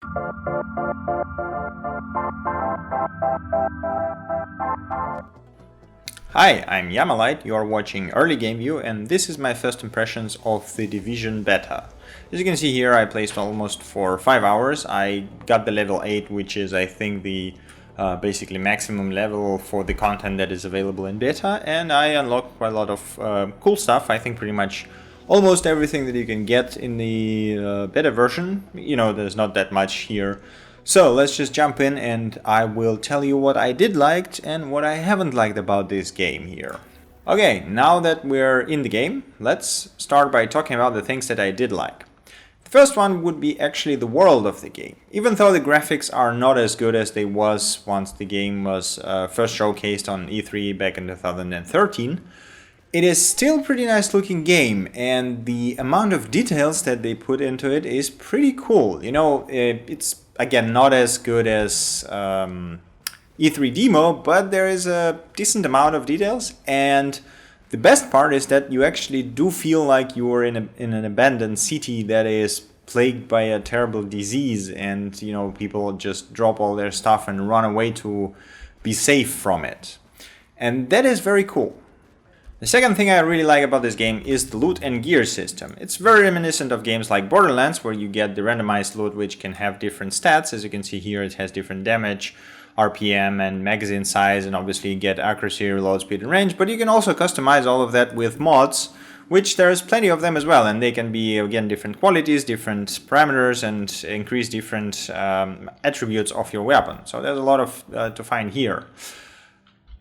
Hi, I'm Yamalite, you are watching Early Game View, and this is my first impressions of the Division beta. As you can see here, I played almost for 5 hours. I got the level 8, which is I think the basically maximum level for the content that is available in beta, and I unlocked quite a lot of cool stuff. I think pretty much almost everything that you can get in the beta version. You know, there's not that much here. So let's just jump in and I will tell you what I did liked and what I haven't liked about this game here. Okay, now that we're in the game, let's start by talking about the things that I did like. The first one would be actually the world of the game. Even though the graphics are not as good as they was once the game was first showcased on E3 back in 2013, it is still a pretty nice looking game, and the amount of details that they put into it is pretty cool. You know, it's again not as good as E3 demo, but there is a decent amount of details, and the best part is that you actually do feel like you are in an abandoned city that is plagued by a terrible disease, and you know, people just drop all their stuff and run away to be safe from it. And that is very cool. The second thing I really like about this game is the loot and gear system. It's very reminiscent of games like Borderlands, where you get the randomized loot which can have different stats. As you can see here, it has different damage, RPM and magazine size, and obviously you get accuracy, reload speed and range, but you can also customize all of that with mods, which there's plenty of them as well, and they can be again different qualities, different parameters, and increase different attributes of your weapon. So there's a lot of to find here.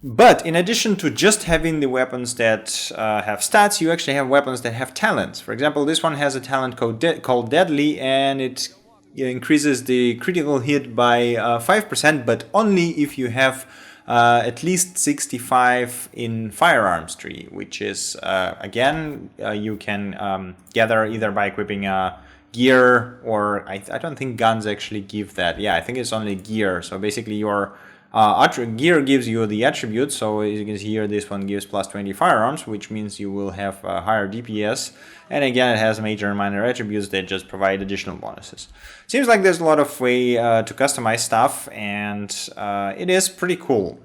But in addition to just having the weapons that have stats, you actually have weapons that have talents. For example, this one has a talent called Deadly, and it increases the critical hit by 5%, but only if you have at least 65 in firearms tree, which is, again, you can gather either by equipping a gear, or I don't think guns actually give that. Yeah, I think it's only gear. So basically your gear gives you the attributes, so as you can see here, this one gives plus 20 firearms, which means you will have higher DPS, and again it has major and minor attributes that just provide additional bonuses. Seems like there's a lot of way to customize stuff, and it is pretty cool.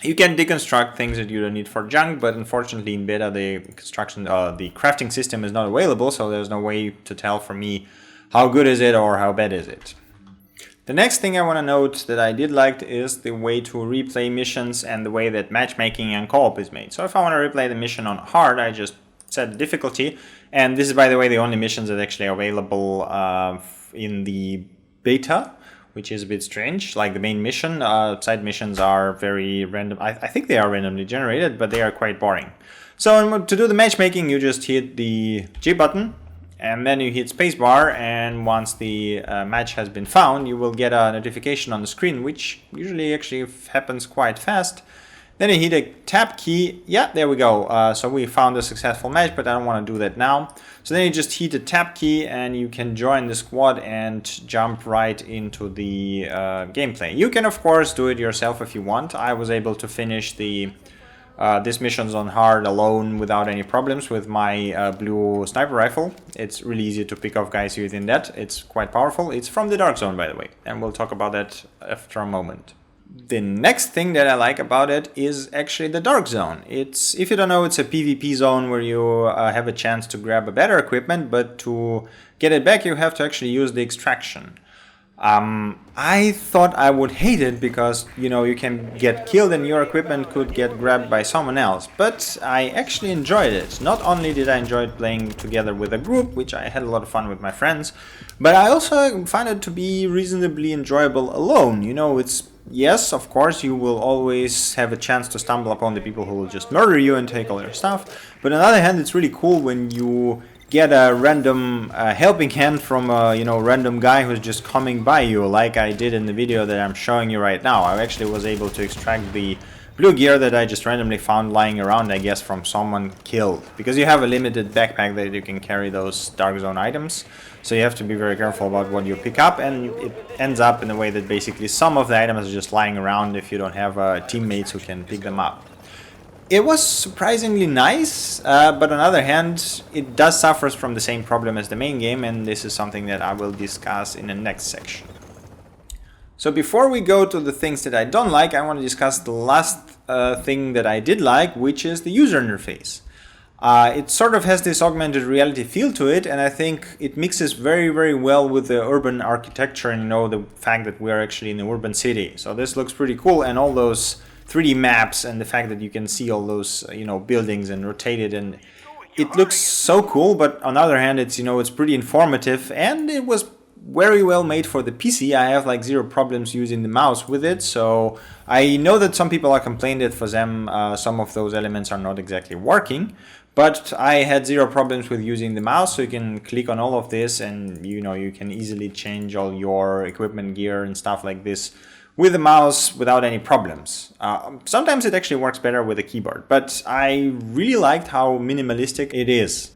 You can deconstruct things that you don't need for junk, but unfortunately in beta the crafting system is not available, so there's no way to tell for me how good is it or how bad is it. The next thing I want to note that I did like is the way to replay missions and the way that matchmaking and co-op is made. So if I want to replay the mission on hard, I just set the difficulty, and this is, by the way, the only missions that actually are available in the beta, which is a bit strange. Like the main mission, side missions are very random. I think they are randomly generated, but they are quite boring. So to do the matchmaking, you just hit the J button, and then you hit spacebar, and once the match has been found, you will get a notification on the screen, which usually actually happens quite fast. Then you hit a tab key. Yeah, there we go. So we found a successful match, but I don't want to do that now. So then you just hit the tab key and you can join the squad and jump right into the gameplay. You can of course do it yourself if you want. I was able to finish this missions on hard alone without any problems with my blue sniper rifle. It's really easy to pick off guys using that. It's quite powerful. It's from the Dark Zone, by the way, and we'll talk about that after a moment. The next thing that I like about it is actually the Dark Zone. It's, if you don't know, it's a PvP zone where you have a chance to grab a better equipment, but to get it back you have to actually use the extraction. I thought I would hate it because, you know, you can get killed and your equipment could get grabbed by someone else, but I actually enjoyed it. Not only did I enjoy playing together with a group, which I had a lot of fun with my friends, but I also find it to be reasonably enjoyable alone. You know, it's, yes, of course, you will always have a chance to stumble upon the people who will just murder you and take all your stuff, but on the other hand, it's really cool when you get a random helping hand from a random guy who's just coming by you, like I did in the video that I'm showing you right now. I actually was able to extract the blue gear that I just randomly found lying around, I guess from someone killed, because you have a limited backpack that you can carry those Dark Zone items, so you have to be very careful about what you pick up, and it ends up in a way that basically some of the items are just lying around if you don't have teammates who can pick them up. It was surprisingly nice, but on the other hand, it does suffer from the same problem as the main game, and this is something that I will discuss in the next section. So before we go to the things that I don't like, I want to discuss the last thing that I did like, which is the user interface. It sort of has this augmented reality feel to it, and I think it mixes very, very well with the urban architecture and, the fact that we are actually in an urban city. So this looks pretty cool, and all those 3D maps and the fact that you can see all those, buildings and rotated, and it looks so cool. But on the other hand, it's pretty informative, and it was very well made for the PC. I have like zero problems using the mouse with it. So I know that some people are complaining that for them some of those elements are not exactly working. But I had zero problems with using the mouse, so you can click on all of this and you can easily change all your equipment gear and stuff like this with the mouse without any problems. Sometimes it actually works better with a keyboard, but I really liked how minimalistic it is.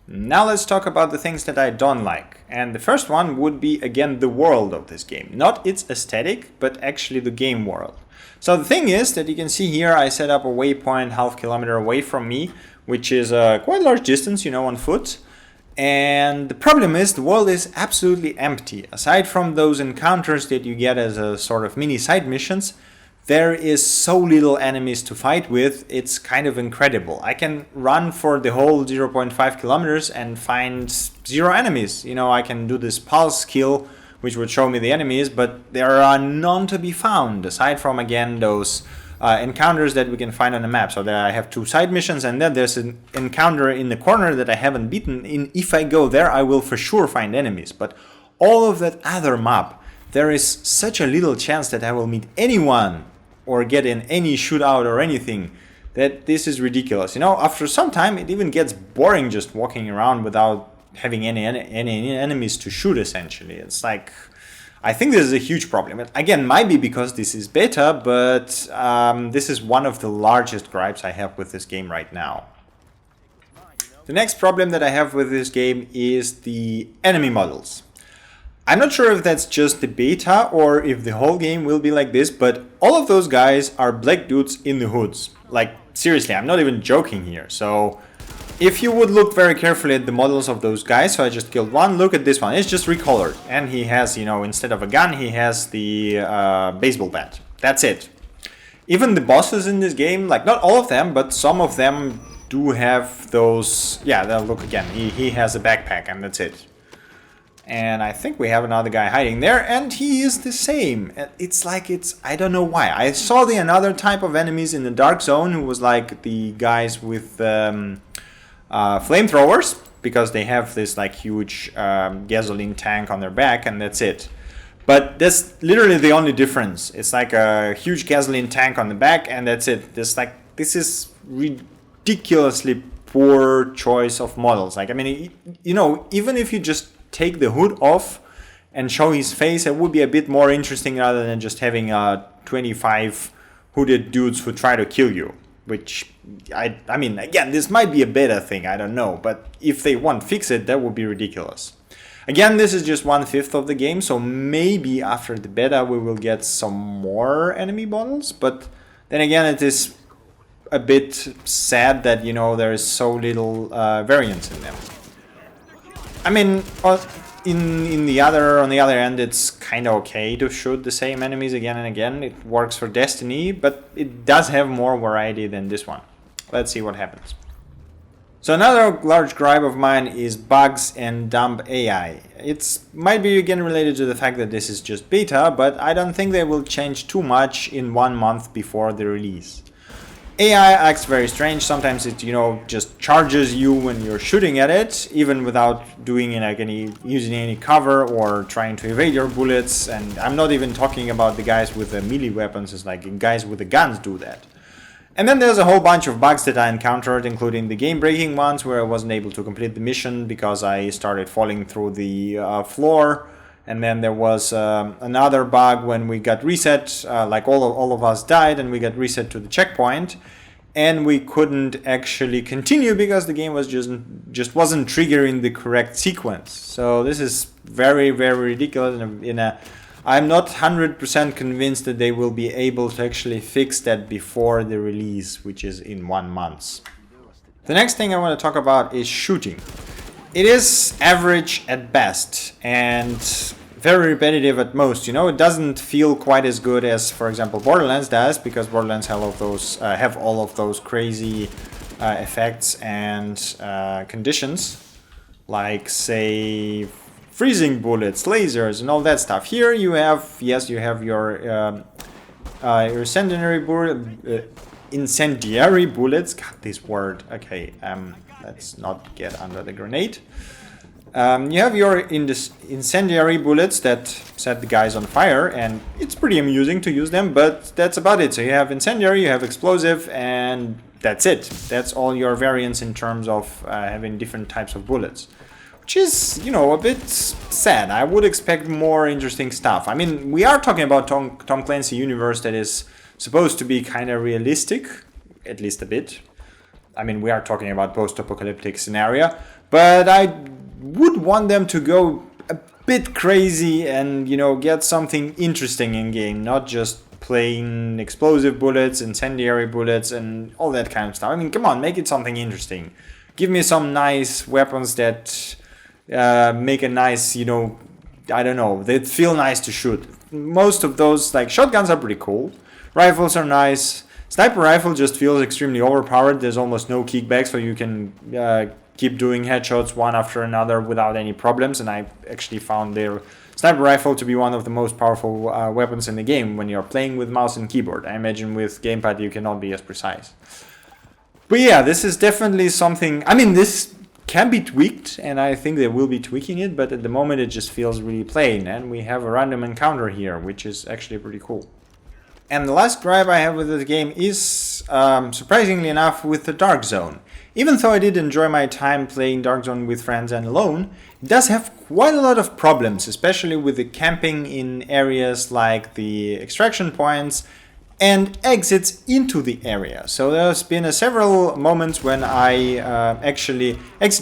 Now let's talk about the things that I don't like. And the first one would be, again, the world of this game. Not its aesthetic, but actually the game world. So the thing is that you can see here I set up a waypoint half kilometer away from me, which is a quite large distance, on foot. And the problem is the world is absolutely empty. Aside from those encounters that you get as a sort of mini side missions, there is so little enemies to fight with, it's kind of incredible. I can run for the whole 0.5 kilometers and find zero enemies. I can do this pulse kill, which would show me the enemies, but there are none to be found, aside from, again, those encounters that we can find on the map. So there I have 2 side missions, and then there's an encounter in the corner that I haven't beaten. If I go there, I will for sure find enemies. But all of that other map, there is such a little chance that I will meet anyone or get in any shootout or anything, that this is ridiculous. After some time, it even gets boring just walking around without having any enemies to shoot, essentially. It's like, I think this is a huge problem. Again, might be because this is beta, but this is one of the largest gripes I have with this game right now. The next problem that I have with this game is the enemy models. I'm not sure if that's just the beta or if the whole game will be like this, but all of those guys are black dudes in the hoods. Like, seriously, I'm not even joking here. So if you would look very carefully at the models of those guys, so I just killed one, look at this one, it's just recolored. And he has, instead of a gun, he has the baseball bat. That's it. Even the bosses in this game, like not all of them, but some of them do have those, look again, he has a backpack and that's it. And I think we have another guy hiding there, and he is the same. I don't know why. I saw the another type of enemies in the Dark Zone who was like the guys with flamethrowers, because they have this like huge gasoline tank on their back, and that's it. But that's literally the only difference. It's like a huge gasoline tank on the back, and that's it. This is ridiculously poor choice of models. Like, I mean, even if you just take the hood off and show his face, it would be a bit more interesting rather than just having 25 hooded dudes who try to kill you. Which, I mean, again, this might be a beta thing, I don't know. But if they won't fix it, that would be ridiculous. Again, this is just 1/5 of the game, so maybe after the beta we will get some more enemy models. But then again, it is a bit sad that, there is so little variance in them. I mean, on the other end, it's kind of okay to shoot the same enemies again and again. It works for Destiny, but it does have more variety than this one. Let's see what happens. So another large gripe of mine is bugs and dumb AI. It might be again related to the fact that this is just beta, but I don't think they will change too much in 1 month before the release. AI acts very strange. Sometimes it, just charges you when you're shooting at it, even without doing using any cover or trying to evade your bullets. And I'm not even talking about the guys with the melee weapons. It's like guys with the guns do that. And then there's a whole bunch of bugs that I encountered, including the game-breaking ones where I wasn't able to complete the mission because I started falling through the floor. And then there was another bug when we got reset, like all of us died and we got reset to the checkpoint. And we couldn't actually continue because the game was just wasn't triggering the correct sequence. So this is very, very ridiculous. I'm not 100% convinced that they will be able to actually fix that before the release, which is in 1 month. The next thing I want to talk about is shooting. It is average at best, and very repetitive at most. It doesn't feel quite as good as, for example, Borderlands does, because Borderlands have all of those crazy effects and conditions, like, say, freezing bullets, lasers, and all that stuff. Here you have, yes, you have your incendiary bullets. God, this word. Okay, let's not get under the grenade. You have your incendiary bullets that set the guys on fire, and it's pretty amusing to use them, but that's about it. So you have incendiary, you have explosive, and that's it. That's all your variants in terms of having different types of bullets. Which is, a bit sad. I would expect more interesting stuff. I mean, we are talking about Tom Clancy universe that is supposed to be kind of realistic, at least a bit. I mean, we are talking about post-apocalyptic scenario, but I would want them to go a bit crazy and, get something interesting in game, not just plain explosive bullets, incendiary bullets, and all that kind of stuff. I mean, come on, make it something interesting. Give me some nice weapons that make a nice, I don't know, they feel nice to shoot. Most of those, like, shotguns are pretty cool. Rifles are nice. Sniper rifle just feels extremely overpowered. There's almost no kickback, so you can keep doing headshots one after another without any problems. And I actually found their sniper rifle to be one of the most powerful weapons in the game when you're playing with mouse and keyboard. I imagine with gamepad you cannot be as precise. But yeah, this is definitely something. I mean, this can be tweaked, and I think they will be tweaking it, but at the moment it just feels really plain, and we have a random encounter here, which is actually pretty cool. And the last gripe I have with this game is, surprisingly enough, with the Dark Zone. Even though I did enjoy my time playing Dark Zone with friends and alone, it does have quite a lot of problems, especially with the camping in areas like the extraction points and exits into the area. So there's been several moments when I actually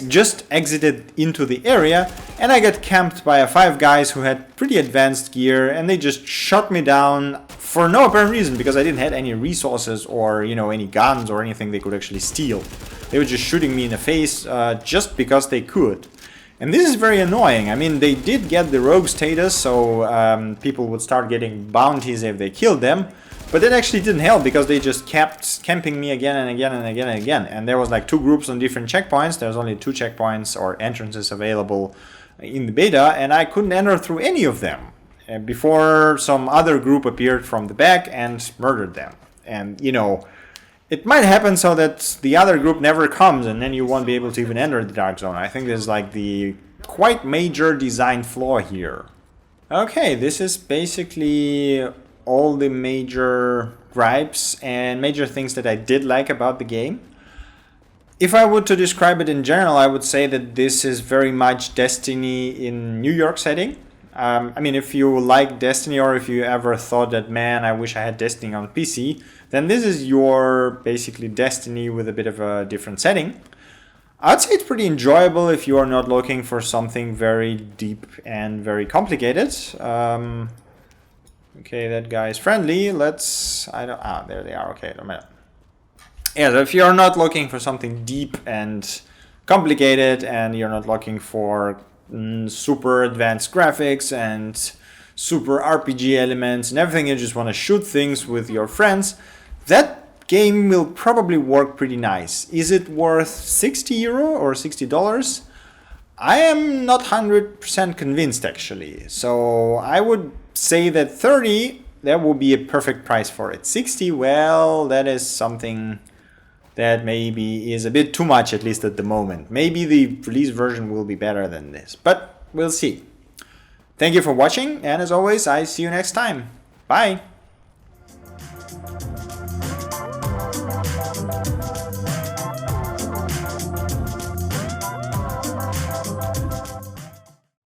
just exited into the area and I got camped by 5 guys who had pretty advanced gear, and they just shot me down for no apparent reason, because I didn't have any resources or, any guns or anything they could actually steal. They were just shooting me in the face just because they could. And this is very annoying. I mean, they did get the rogue status, so people would start getting bounties if they killed them. But that actually didn't help, because they just kept camping me again and again and again and again. And there was like 2 groups on different checkpoints. There's only 2 checkpoints or entrances available in the beta, and I couldn't enter through any of them before some other group appeared from the back and murdered them. And, it might happen so that the other group never comes, and then you won't be able to even enter the Dark Zone. I think there's like the quite major design flaw here. Okay, this is basically all the major gripes and major things that I did like about the game. If I were to describe it in general, I would say that this is very much Destiny in New York setting. I mean, if you like Destiny, or if you ever thought that, man, I wish I had Destiny on PC, then this is your basically Destiny with a bit of a different setting. I'd say it's pretty enjoyable if you are not looking for something very deep and very complicated. Okay, that guy is friendly. There they are. Okay, no matter. Yeah, so if you're not looking for something deep and complicated, and you're not looking for super advanced graphics and super RPG elements and everything, you just want to shoot things with your friends, that game will probably work pretty nice. Is it worth €60 or $60? I am not 100% convinced, actually. So I would say that 30, that would be a perfect price for it. 60, well, that is something that maybe is a bit too much, at least at the moment. Maybe the release version will be better than this, but we'll see. Thank you for watching, and as always, I see you next time. Bye!